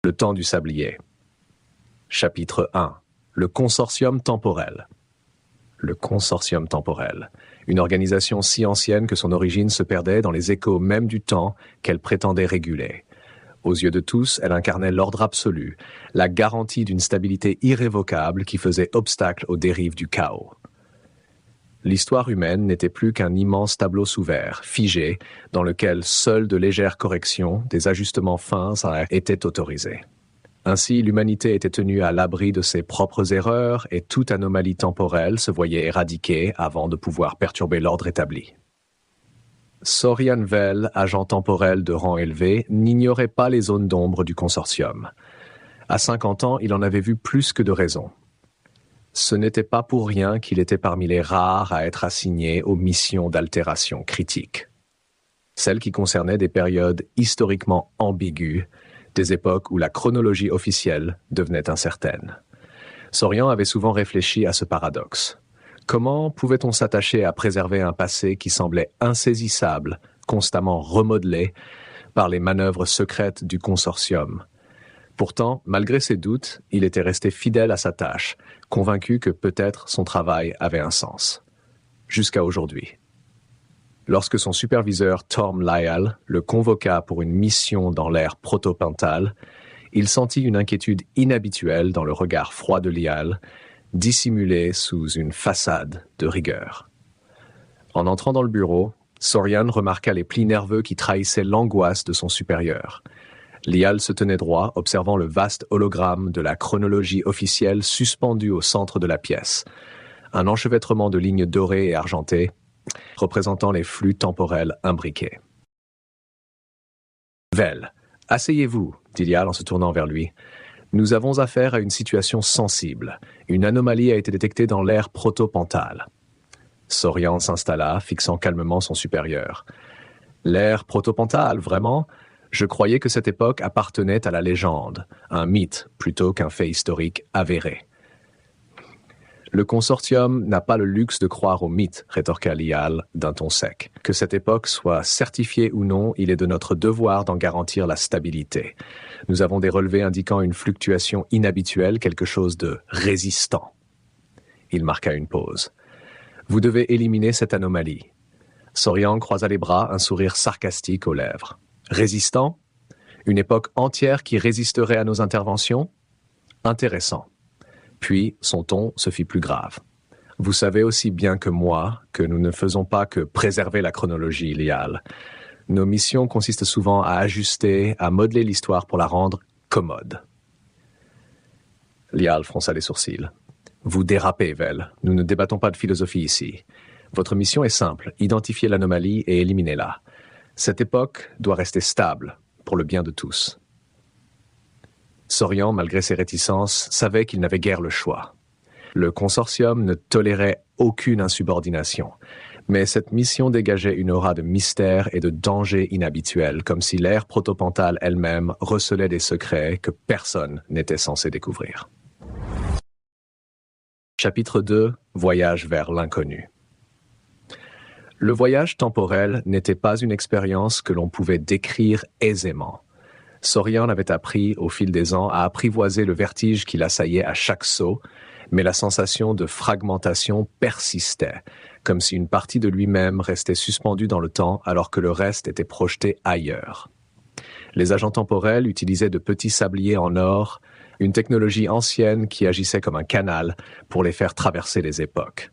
Le temps du sablier. Chapitre 1. Le consortium temporel. Le consortium temporel. Une organisation si ancienne que son origine se perdait dans les échos même du temps qu'elle prétendait réguler. Aux yeux de tous, elle incarnait l'ordre absolu, la garantie d'une stabilité irrévocable qui faisait obstacle aux dérives du chaos. L'histoire humaine n'était plus qu'un immense tableau sous verre, figé, dans lequel seules de légères corrections, des ajustements fins étaient autorisés. Ainsi, l'humanité était tenue à l'abri de ses propres erreurs et toute anomalie temporelle se voyait éradiquée avant de pouvoir perturber l'ordre établi. Sorian Vell, agent temporel de rang élevé, n'ignorait pas les zones d'ombre du consortium. À 50 ans, il en avait vu plus que de raison. Ce n'était pas pour rien qu'il était parmi les rares à être assigné aux missions d'altération critique. Celles qui concernaient des périodes historiquement ambiguës, des époques où la chronologie officielle devenait incertaine. Sorian avait souvent réfléchi à ce paradoxe. Comment pouvait-on s'attacher à préserver un passé qui semblait insaisissable, constamment remodelé par les manœuvres secrètes du consortium? Pourtant, malgré ses doutes, il était resté fidèle à sa tâche, convaincu que peut-être son travail avait un sens. Jusqu'à aujourd'hui. Lorsque son superviseur Torm Lyall le convoqua pour une mission dans l'ère proto-pentale, il sentit une inquiétude inhabituelle dans le regard froid de Lyall, dissimulé sous une façade de rigueur. En entrant dans le bureau, Sorian remarqua les plis nerveux qui trahissaient l'angoisse de son supérieur. Lyall se tenait droit, observant le vaste hologramme de la chronologie officielle suspendu au centre de la pièce. Un enchevêtrement de lignes dorées et argentées, représentant les flux temporels imbriqués. « Vell, asseyez-vous, » dit Lyall en se tournant vers lui. « Nous avons affaire à une situation sensible. Une anomalie a été détectée dans l'ère proto-pentale. » Sorian s'installa, fixant calmement son supérieur. « L'ère proto-pentale, vraiment ? Je croyais que cette époque appartenait à la légende, un mythe plutôt qu'un fait historique avéré. » Le consortium n'a pas le luxe de croire au mythe, rétorqua Lyall d'un ton sec. Que cette époque soit certifiée ou non, il est de notre devoir d'en garantir la stabilité. Nous avons des relevés indiquant une fluctuation inhabituelle, quelque chose de résistant. Il marqua une pause. Vous devez éliminer cette anomalie. Sorian croisa les bras, un sourire sarcastique aux lèvres. Résistant? Une époque entière qui résisterait à nos interventions? Intéressant. Puis, son ton se fit plus grave. Vous savez aussi bien que moi que nous ne faisons pas que préserver la chronologie, Lyall. Nos missions consistent souvent à ajuster, à modeler l'histoire pour la rendre commode. Lyall fronça les sourcils. Vous dérapez, Vell. Nous ne débattons pas de philosophie ici. Votre mission est simple, identifier l'anomalie et éliminez-la. Cette époque doit rester stable, pour le bien de tous. Sorian, malgré ses réticences, savait qu'il n'avait guère le choix. Le consortium ne tolérait aucune insubordination, mais cette mission dégageait une aura de mystère et de danger inhabituel, comme si l'ère protopentale elle-même recelait des secrets que personne n'était censé découvrir. Chapitre 2. Voyage vers l'inconnu. Le voyage temporel n'était pas une expérience que l'on pouvait décrire aisément. Sorian avait appris, au fil des ans, à apprivoiser le vertige qui l'assaillait à chaque saut, mais la sensation de fragmentation persistait, comme si une partie de lui-même restait suspendue dans le temps alors que le reste était projeté ailleurs. Les agents temporels utilisaient de petits sabliers en or, une technologie ancienne qui agissait comme un canal pour les faire traverser les époques.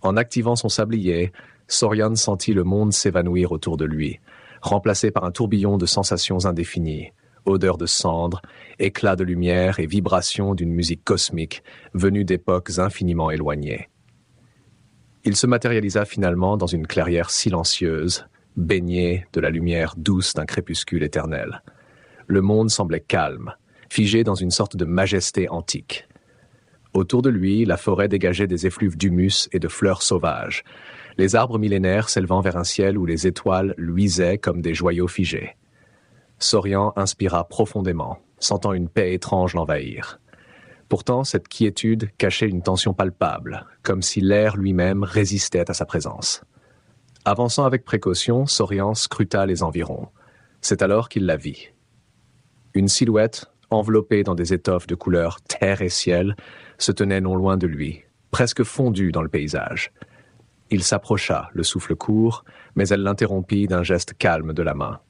En activant son sablier, Sorian sentit le monde s'évanouir autour de lui, remplacé par un tourbillon de sensations indéfinies, odeurs de cendres, éclats de lumière et vibrations d'une musique cosmique venue d'époques infiniment éloignées. Il se matérialisa finalement dans une clairière silencieuse, baignée de la lumière douce d'un crépuscule éternel. Le monde semblait calme, figé dans une sorte de majesté antique. Autour de lui, la forêt dégageait des effluves d'humus et de fleurs sauvages, les arbres millénaires s'élevant vers un ciel où les étoiles luisaient comme des joyaux figés. Sorian inspira profondément, sentant une paix étrange l'envahir. Pourtant, cette quiétude cachait une tension palpable, comme si l'air lui-même résistait à sa présence. Avançant avec précaution, Sorian scruta les environs. C'est alors qu'il la vit. Une silhouette, enveloppée dans des étoffes de couleur terre et ciel, se tenait non loin de lui, presque fondue dans le paysage. Il s'approcha, le souffle court, mais elle l'interrompit d'un geste calme de la main.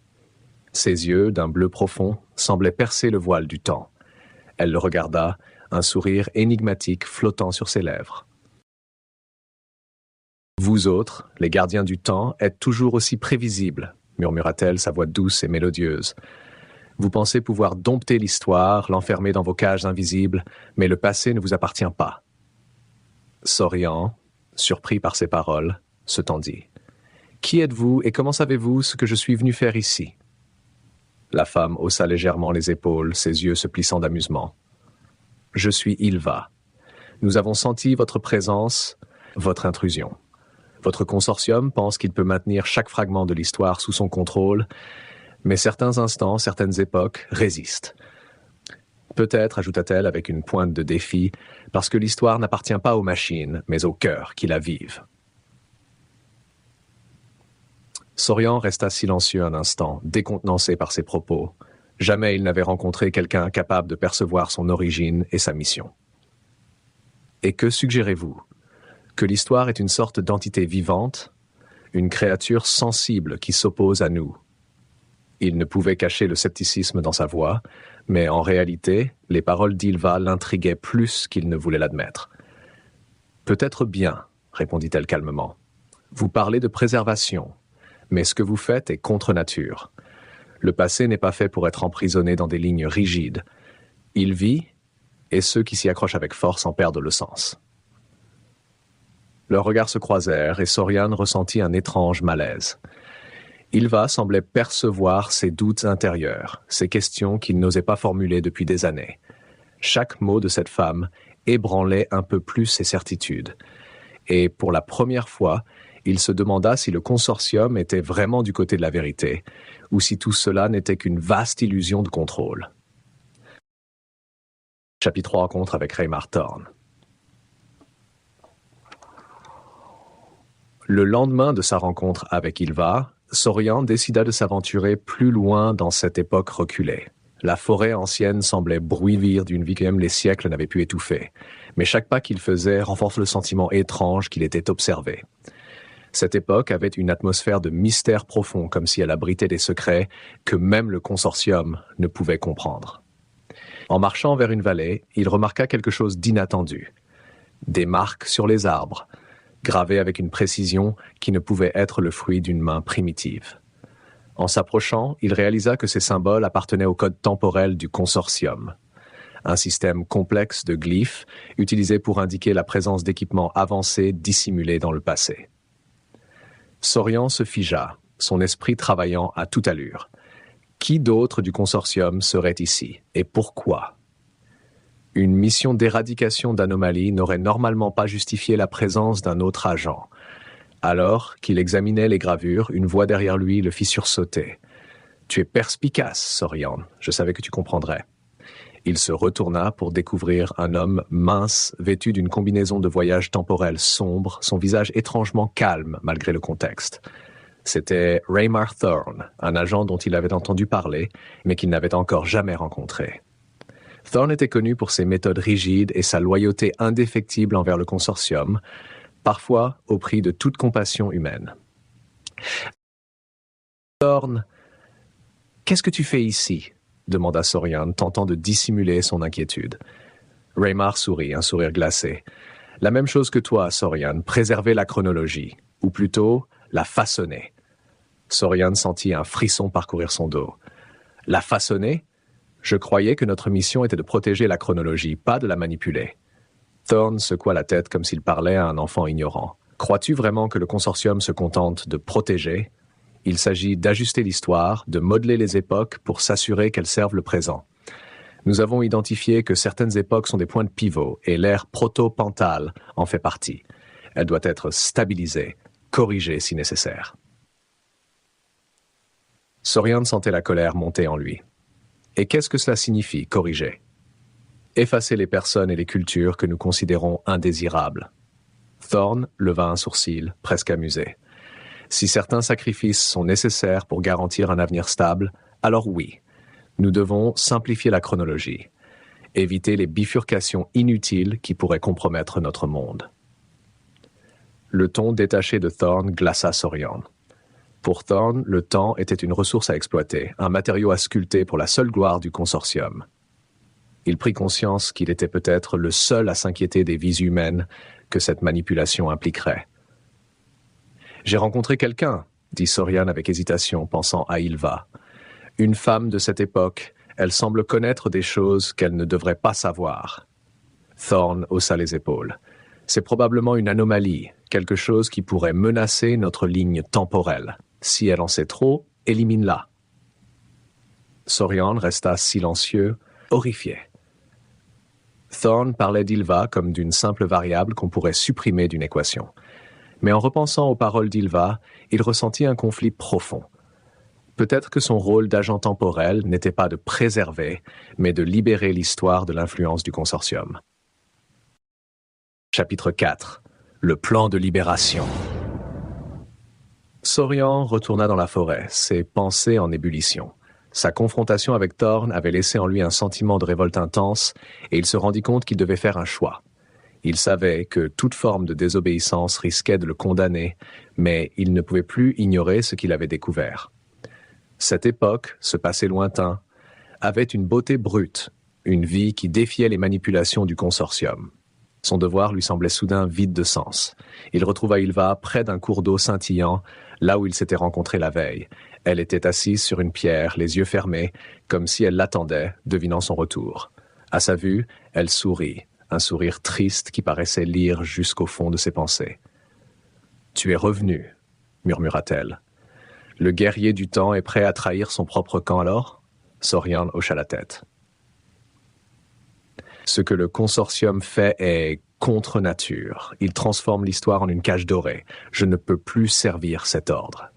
Ses yeux, d'un bleu profond, semblaient percer le voile du temps. Elle le regarda, un sourire énigmatique flottant sur ses lèvres. « Vous autres, les gardiens du temps, êtes toujours aussi prévisibles, » murmura-t-elle, sa voix douce et mélodieuse. « Vous pensez pouvoir dompter l'histoire, l'enfermer dans vos cages invisibles, mais le passé ne vous appartient pas. » Sorian, surpris par ces paroles, se tendit. « Qui êtes-vous et comment savez-vous ce que je suis venu faire ici ?» La femme haussa légèrement les épaules, ses yeux se plissant d'amusement. « Je suis Ylva. Nous avons senti votre présence, votre intrusion. Votre consortium pense qu'il peut maintenir chaque fragment de l'histoire sous son contrôle, mais certains instants, certaines époques résistent. Peut-être, ajouta-t-elle avec une pointe de défi, parce que l'histoire n'appartient pas aux machines, mais aux cœurs qui la vivent. » Sorian resta silencieux un instant, décontenancé par ses propos. Jamais il n'avait rencontré quelqu'un capable de percevoir son origine et sa mission. « Et que suggérez-vous ? Que l'histoire est une sorte d'entité vivante, une créature sensible qui s'oppose à nous. » Il ne pouvait cacher le scepticisme dans sa voix, mais en réalité, les paroles d'Ylva l'intriguaient plus qu'il ne voulait l'admettre. « Peut-être bien, » répondit-elle calmement. « Vous parlez de préservation, mais ce que vous faites est contre nature. Le passé n'est pas fait pour être emprisonné dans des lignes rigides. Il vit, et ceux qui s'y accrochent avec force en perdent le sens. » Leurs regards se croisèrent et Sorian ressentit un étrange malaise. Ylva semblait percevoir ses doutes intérieurs, ces questions qu'il n'osait pas formuler depuis des années. Chaque mot de cette femme ébranlait un peu plus ses certitudes. Et pour la première fois, il se demanda si le consortium était vraiment du côté de la vérité, ou si tout cela n'était qu'une vaste illusion de contrôle. Chapitre 3 rencontre avec Raymar Thorn. Le lendemain de sa rencontre avec Ylva, Sorian décida de s'aventurer plus loin dans cette époque reculée. La forêt ancienne semblait bruire d'une vie que même les siècles n'avaient pu étouffer. Mais chaque pas qu'il faisait renforce le sentiment étrange qu'il était observé. Cette époque avait une atmosphère de mystère profond, comme si elle abritait des secrets que même le consortium ne pouvait comprendre. En marchant vers une vallée, il remarqua quelque chose d'inattendu. Des marques sur les arbres, gravées avec une précision qui ne pouvait être le fruit d'une main primitive. En s'approchant, il réalisa que ces symboles appartenaient au code temporel du consortium, un système complexe de glyphes utilisé pour indiquer la présence d'équipements avancés dissimulés dans le passé. Sorian se figea, son esprit travaillant à toute allure. Qui d'autre du consortium serait ici, et pourquoi ? Une mission d'éradication d'anomalies n'aurait normalement pas justifié la présence d'un autre agent. Alors qu'il examinait les gravures, une voix derrière lui le fit sursauter. « Tu es perspicace, Sorian, je savais que tu comprendrais. » Il se retourna pour découvrir un homme mince, vêtu d'une combinaison de voyage temporel sombre, son visage étrangement calme malgré le contexte. C'était Raymar Thorn, un agent dont il avait entendu parler, mais qu'il n'avait encore jamais rencontré. Thorn était connu pour ses méthodes rigides et sa loyauté indéfectible envers le consortium, parfois au prix de toute compassion humaine. « Thorn, qu'est-ce que tu fais ici ?» demanda Sorian, tentant de dissimuler son inquiétude. Raymar sourit, un sourire glacé. « La même chose que toi, Sorian, préserver la chronologie, ou plutôt la façonner. » Sorian sentit un frisson parcourir son dos. « La façonner ? Je croyais que notre mission était de protéger la chronologie, pas de la manipuler. » Thorn secoua la tête comme s'il parlait à un enfant ignorant. « Crois-tu vraiment que le consortium se contente de protéger ? Il s'agit d'ajuster l'histoire, de modeler les époques pour s'assurer qu'elles servent le présent. Nous avons identifié que certaines époques sont des points de pivot et l'ère proto-pantale en fait partie. Elle doit être stabilisée, corrigée si nécessaire. » Sorian sentait la colère monter en lui. Et qu'est-ce que cela signifie, corriger ? Effacer les personnes et les cultures que nous considérons indésirables. Thorn leva un sourcil, presque amusé. Si certains sacrifices sont nécessaires pour garantir un avenir stable, alors oui. Nous devons simplifier la chronologie, éviter les bifurcations inutiles qui pourraient compromettre notre monde. Le ton détaché de Thorn glaça Sorian. Pour Thorn, le temps était une ressource à exploiter, un matériau à sculpter pour la seule gloire du consortium. Il prit conscience qu'il était peut-être le seul à s'inquiéter des vies humaines que cette manipulation impliquerait. « J'ai rencontré quelqu'un », dit Sorian avec hésitation, pensant à Ylva. « Une femme de cette époque, elle semble connaître des choses qu'elle ne devrait pas savoir. » Thorn haussa les épaules. « C'est probablement une anomalie, quelque chose qui pourrait menacer notre ligne temporelle. Si elle en sait trop, élimine-la. » Sorian resta silencieux, horrifié. Thorn parlait d'Ylva comme d'une simple variable qu'on pourrait supprimer d'une équation. Mais en repensant aux paroles d'Ylva, il ressentit un conflit profond. Peut-être que son rôle d'agent temporel n'était pas de préserver, mais de libérer l'histoire de l'influence du consortium. Chapitre 4. Le plan de libération. Sorian retourna dans la forêt, ses pensées en ébullition. Sa confrontation avec Thorn avait laissé en lui un sentiment de révolte intense et il se rendit compte qu'il devait faire un choix. Il savait que toute forme de désobéissance risquait de le condamner, mais il ne pouvait plus ignorer ce qu'il avait découvert. Cette époque, ce passé lointain, avait une beauté brute, une vie qui défiait les manipulations du consortium. Son devoir lui semblait soudain vide de sens. Il retrouva Ylva près d'un cours d'eau scintillant, là où ils s'étaient rencontrés la veille. Elle était assise sur une pierre, les yeux fermés, comme si elle l'attendait, devinant son retour. À sa vue, elle sourit, un sourire triste qui paraissait lire jusqu'au fond de ses pensées. « Tu es revenu, » murmura-t-elle. « Le guerrier du temps est prêt à trahir son propre camp alors ?» Sorian hocha la tête. « Ce que le consortium fait est contre nature. Il transforme l'histoire en une cage dorée. Je ne peux plus servir cet ordre. »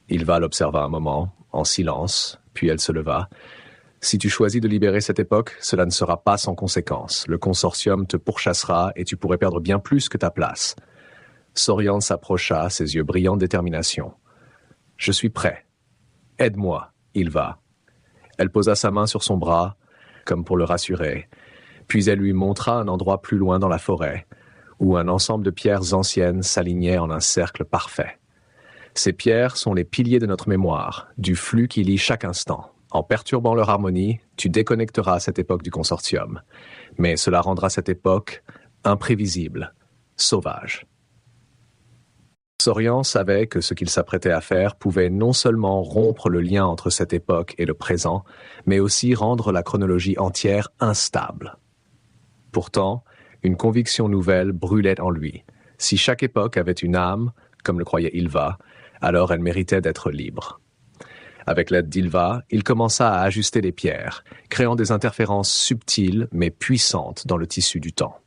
Ylva l'observa un moment, en silence, puis elle se leva. « Si tu choisis de libérer cette époque, cela ne sera pas sans conséquence. Le consortium te pourchassera et tu pourrais perdre bien plus que ta place. » Sorian s'approcha, ses yeux brillants de détermination. « Je suis prêt. Aide-moi, Ylva. » Elle posa sa main sur son bras, comme pour le rassurer, puis elle lui montra un endroit plus loin dans la forêt, où un ensemble de pierres anciennes s'alignait en un cercle parfait. Ces pierres sont les piliers de notre mémoire, du flux qui lie chaque instant. En perturbant leur harmonie, tu déconnecteras cette époque du consortium. Mais cela rendra cette époque imprévisible, sauvage. Sorian savait que ce qu'il s'apprêtait à faire pouvait non seulement rompre le lien entre cette époque et le présent, mais aussi rendre la chronologie entière instable. Pourtant, une conviction nouvelle brûlait en lui. Si chaque époque avait une âme, comme le croyait Ylva, alors elle méritait d'être libre. Avec l'aide d'Ylva, il commença à ajuster les pierres, créant des interférences subtiles mais puissantes dans le tissu du temps.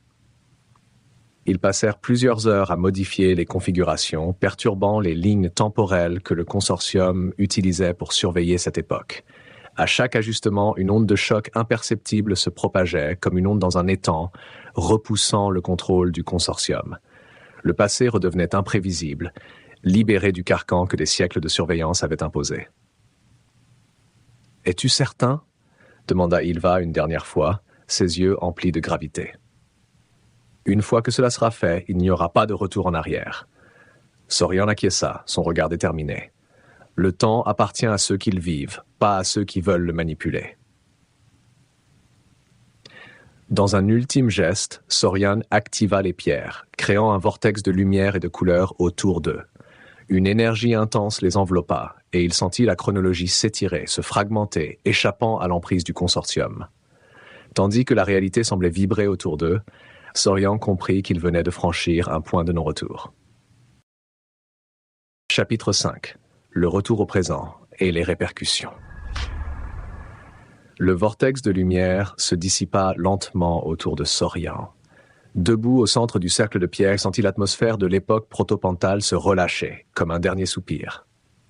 Ils passèrent plusieurs heures à modifier les configurations, perturbant les lignes temporelles que le consortium utilisait pour surveiller cette époque. À chaque ajustement, une onde de choc imperceptible se propageait, comme une onde dans un étang, repoussant le contrôle du consortium. Le passé redevenait imprévisible, libéré du carcan que des siècles de surveillance avaient imposé. « Es-tu certain ?» demanda Ylva une dernière fois, ses yeux emplis de gravité. « Une fois que cela sera fait, il n'y aura pas de retour en arrière. » Sorian acquiesça, son regard déterminé. « Le temps appartient à ceux qui le vivent, pas à ceux qui veulent le manipuler. » Dans un ultime geste, Sorian activa les pierres, créant un vortex de lumière et de couleurs autour d'eux. Une énergie intense les enveloppa, et il sentit la chronologie s'étirer, se fragmenter, échappant à l'emprise du consortium. Tandis que la réalité semblait vibrer autour d'eux, Sorian comprit qu'il venait de franchir un point de non-retour. Chapitre 5. Le retour au présent et les répercussions. Le vortex de lumière se dissipa lentement autour de Sorian. Debout au centre du cercle de pierre, il sentit l'atmosphère de l'époque protopentale se relâcher, comme un dernier soupir.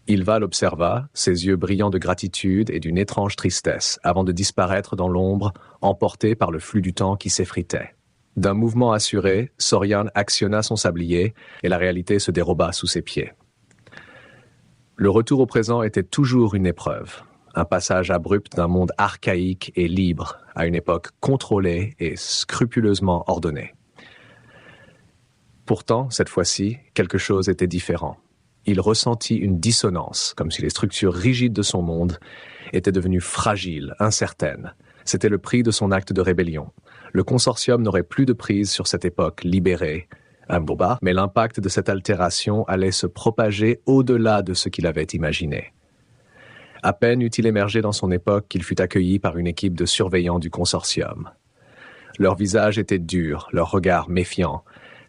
Ylva l'observa, ses yeux brillants de gratitude et d'une étrange tristesse, avant de disparaître dans l'ombre, emporté par le flux du temps qui s'effritait. D'un mouvement assuré, Sorian actionna son sablier et la réalité se déroba sous ses pieds. Le retour au présent était toujours une épreuve. un passage abrupt d'un monde archaïque et libre à une époque contrôlée et scrupuleusement ordonnée. Pourtant, cette fois-ci, quelque chose était différent. Il ressentit une dissonance, comme si les structures rigides de son monde étaient devenues fragiles, incertaines. C'était le prix de son acte de rébellion. Le consortium n'aurait plus de prise sur cette époque libérée, Mboba, mais l'impact de cette altération allait se propager au-delà de ce qu'il avait imaginé. À peine eut-il émergé dans son époque qu'il fut accueilli par une équipe de surveillants du consortium. Leurs visages étaient durs, leurs regards méfiants,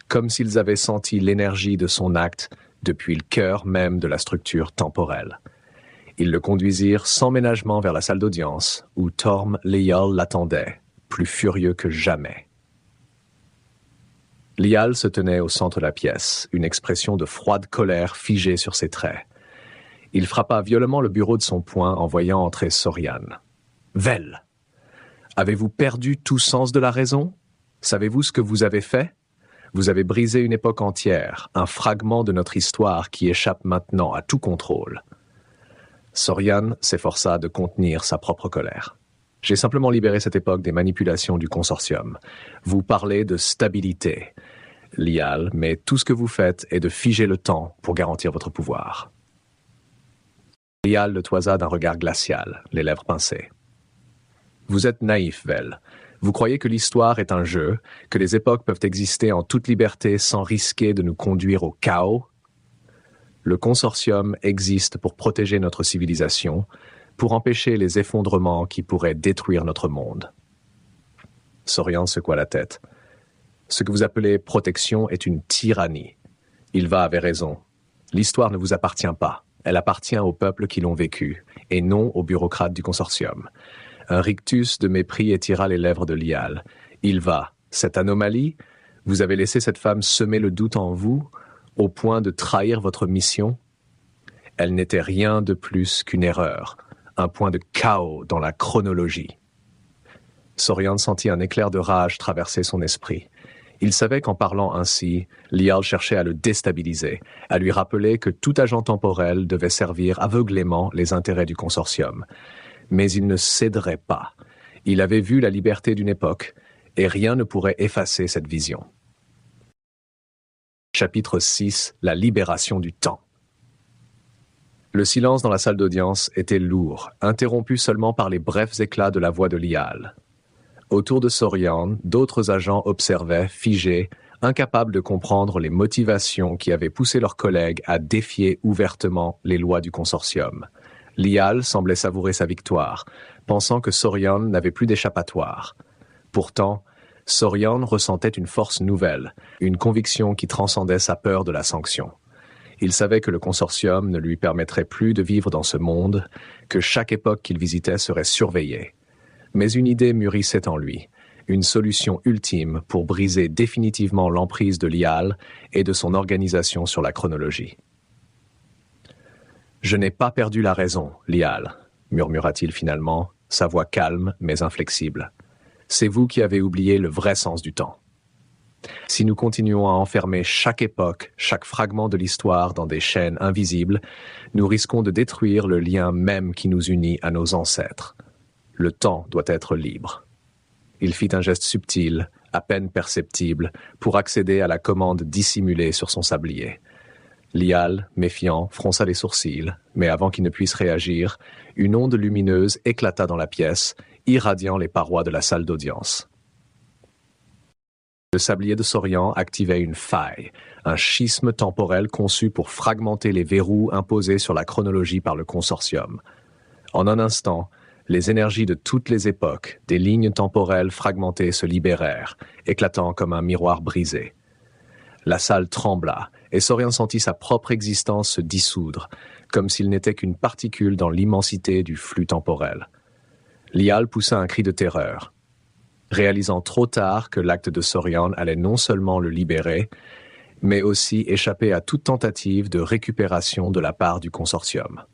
comme s'ils avaient senti l'énergie de son acte depuis le cœur même de la structure temporelle. Ils le conduisirent sans ménagement vers la salle d'audience, où Torm Lial l'attendait, plus furieux que jamais. Lial se tenait au centre de la pièce, une expression de froide colère figée sur ses traits. Il frappa violemment le bureau de son poing en voyant entrer Sorian. « Vel, avez-vous perdu tout sens de la raison? Savez-vous ce que vous avez fait? Vous avez brisé une époque entière, un fragment de notre histoire qui échappe maintenant à tout contrôle. » Sorian s'efforça de contenir sa propre colère. « J'ai simplement libéré cette époque des manipulations du consortium. Vous parlez de stabilité, Lial, mais tout ce que vous faites est de figer le temps pour garantir votre pouvoir. » Lial le toisa d'un regard glacial, les lèvres pincées. « Vous êtes naïf, Vel. Vous croyez que l'histoire est un jeu, que les époques peuvent exister en toute liberté sans risquer de nous conduire au chaos? Le consortium existe pour protéger notre civilisation, pour empêcher les effondrements qui pourraient détruire notre monde. » Sorian secoua la tête. « Ce que vous appelez protection est une tyrannie. Ilva avait raison. L'histoire ne vous appartient pas. Elle appartient aux peuples qui l'ont vécue, et non aux bureaucrates du consortium. » Un rictus de mépris étira les lèvres de Lial. « Ilva, cette anomalie, vous avez laissé cette femme semer le doute en vous, au point de trahir votre mission? Elle n'était rien de plus qu'une erreur, un point de chaos dans la chronologie. » Sorian sentit un éclair de rage traverser son esprit. Il savait qu'en parlant ainsi, Lial cherchait à le déstabiliser, à lui rappeler que tout agent temporel devait servir aveuglément les intérêts du consortium. Mais il ne céderait pas. Il avait vu la liberté d'une époque, et rien ne pourrait effacer cette vision. Chapitre 6. La libération du temps. Le silence dans la salle d'audience était lourd, interrompu seulement par les brefs éclats de la voix de Lial. Autour de Sorian, d'autres agents observaient, figés, incapables de comprendre les motivations qui avaient poussé leurs collègues à défier ouvertement les lois du consortium. Lial semblait savourer sa victoire, pensant que Sorian n'avait plus d'échappatoire. Pourtant, Sorian ressentait une force nouvelle, une conviction qui transcendait sa peur de la sanction. Il savait que le consortium ne lui permettrait plus de vivre dans ce monde, que chaque époque qu'il visitait serait surveillée. Mais une idée mûrissait en lui, une solution ultime pour briser définitivement l'emprise de Lial et de son organisation sur la chronologie. « Je n'ai pas perdu la raison, Lial, » murmura-t-il finalement, sa voix calme mais inflexible. « C'est vous qui avez oublié le vrai sens du temps. Si nous continuons à enfermer chaque époque, chaque fragment de l'histoire dans des chaînes invisibles, nous risquons de détruire le lien même qui nous unit à nos ancêtres. Le temps doit être libre. » Il fit un geste subtil, à peine perceptible, pour accéder à la commande dissimulée sur son sablier. Lial, méfiant, fronça les sourcils, mais avant qu'il ne puisse réagir, une onde lumineuse éclata dans la pièce, irradiant les parois de la salle d'audience. Le sablier de Sorian activait une faille, un schisme temporel conçu pour fragmenter les verrous imposés sur la chronologie par le consortium. En un instant, les énergies de toutes les époques, des lignes temporelles fragmentées se libérèrent, éclatant comme un miroir brisé. La salle trembla, et Sorian sentit sa propre existence se dissoudre, comme s'il n'était qu'une particule dans l'immensité du flux temporel. Lial poussa un cri de terreur, réalisant trop tard que l'acte de Sorian allait non seulement le libérer, mais aussi échapper à toute tentative de récupération de la part du consortium.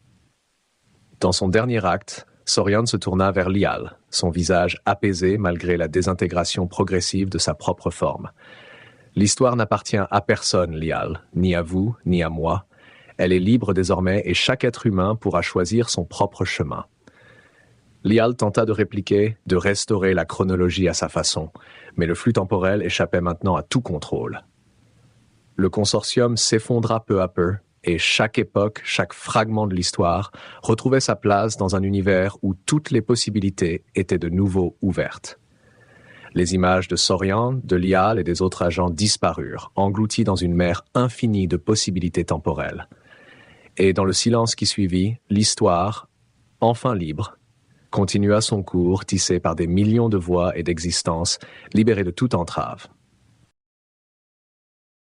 Dans son dernier acte, Sorian se tourna vers Lial, son visage apaisé malgré la désintégration progressive de sa propre forme. L'histoire n'appartient à personne, Lial, ni à vous, ni à moi. Elle est libre désormais et chaque être humain pourra choisir son propre chemin. Lial tenta de répliquer, de restaurer la chronologie à sa façon, mais le flux temporel échappait maintenant à tout contrôle. Le consortium s'effondra peu à peu, et chaque époque, chaque fragment de l'histoire retrouvait sa place dans un univers où toutes les possibilités étaient de nouveau ouvertes. Les images de Sorian, de Lial et des autres agents disparurent, engloutis dans une mer infinie de possibilités temporelles. Et dans le silence qui suivit, l'histoire, enfin libre, continua son cours tissé par des millions de voix et d'existences libérées de toute entrave.